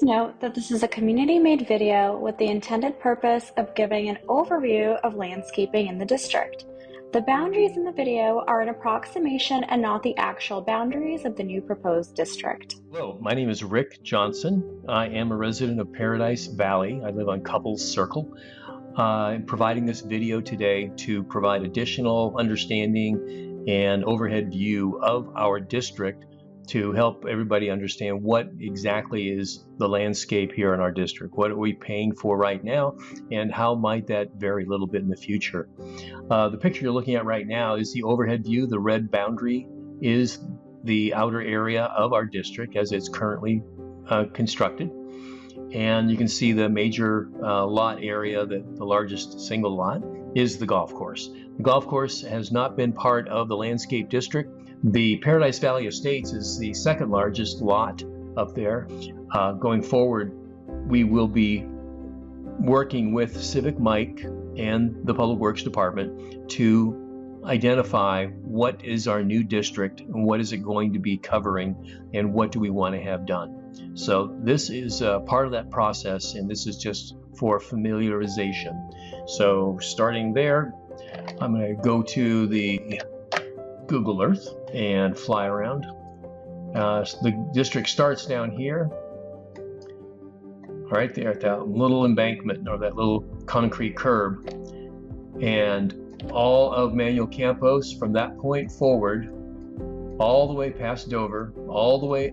note that this is a community-made video with the intended purpose of giving an overview of landscaping in the district. The boundaries in the video are an approximation and not the actual boundaries of the new proposed district. Hello, my name is Rick Johnson. I am a resident of Paradise Valley. I live on Couples Circle. I'm providing this video today to provide additional understanding and overhead view of our district to help everybody understand what exactly is the landscape here in our district. What are we paying for right now, and how might that vary a little bit in the future? The picture you're looking at right now is the overhead view. The red boundary is the outer area of our district as it's currently constructed. And you can see the major lot area, the largest single lot, is the golf course. The golf course has not been part of the landscape district. The Paradise Valley Estates is the second largest lot up there. Going forward, we will be working with Civic Mike and the Public Works Department to identify what is our new district and what is it going to be covering and what do we want to have done. So this is part of that process, and this is just for familiarization. So starting there, I'm going to go to the Google Earth and fly around. The district starts down here, right there at that little embankment or that little concrete curb, and all of Manuel Campos from that point forward, all the way past Dover, all the way.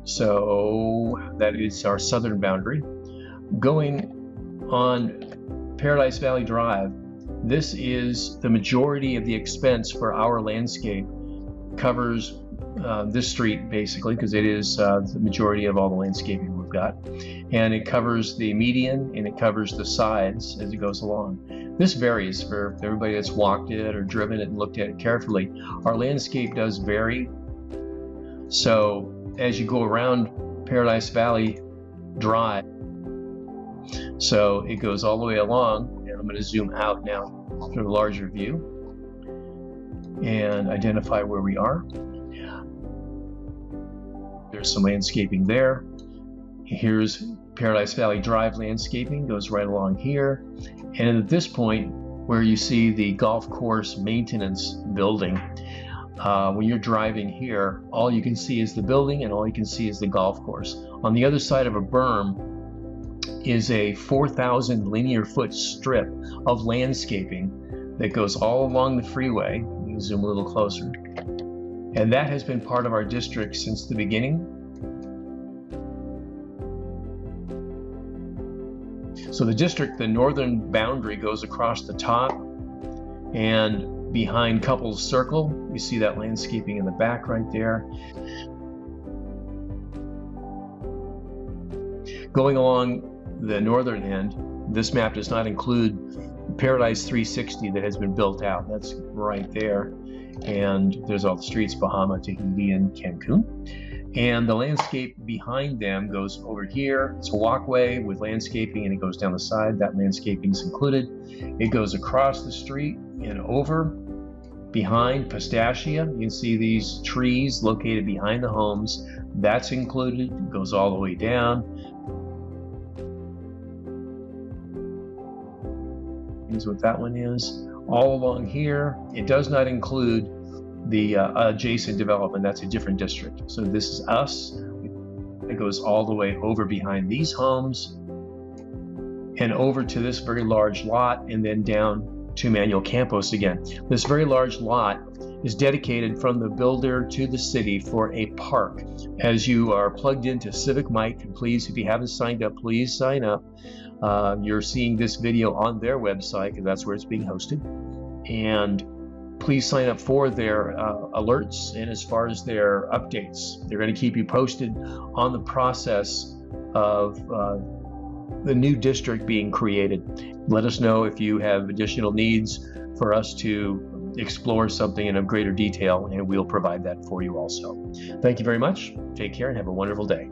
So that is our southern boundary. Going on Paradise Valley Drive, this is the majority of the expense for our landscape, covers this street basically, because it is the majority of all the landscaping we've got, and it covers the median and it covers the sides as it goes along. This varies for everybody that's walked it or driven it and looked at it carefully. Our landscape does vary, so as you go around Paradise Valley Drive, so it goes all the way along. I'm going to zoom out now for a larger view and identify where we are. There's some landscaping there. Here's Paradise Valley Drive landscaping, goes right along here. And at this point, where you see the golf course maintenance building, when you're driving here, all you can see is the building and all you can see is the golf course. On the other side of a berm is a 4,000 linear foot strip of landscaping that goes all along the freeway. You can zoom a little closer. And that has been part of our district since the beginning. So the district, the northern boundary, goes across the top, and behind Couples Circle, you see that landscaping in the back right there. Going along the northern end, this map does not include Paradise 360 that has been built out. That's right there. And there's all the streets, Bahama, Tahiti, and Cancun. And the landscape behind them goes over here. It's a walkway with landscaping, and it goes down the side. That landscaping is included. It goes across the street and over behind Pistacia. You can see these trees located behind the homes. That's included. It goes all the way down. Is what that one is. All along here, it does not include the adjacent development. That's a different district. So this is us. It goes all the way over behind these homes and over to this very large lot, and then down to Manuel Campos again. This very large lot is dedicated from the builder to the city for a park. As you are plugged into Civic Mike, please, if you haven't signed up, please sign up. You're seeing this video on their website because that's where it's being hosted. And please sign up for their alerts, and as far as their updates, they're going to keep you posted on the process of the new district being created. Let us know if you have additional needs for us to explore something in a greater detail, and we'll provide that for you also. Thank you very much. Take care and have a wonderful day.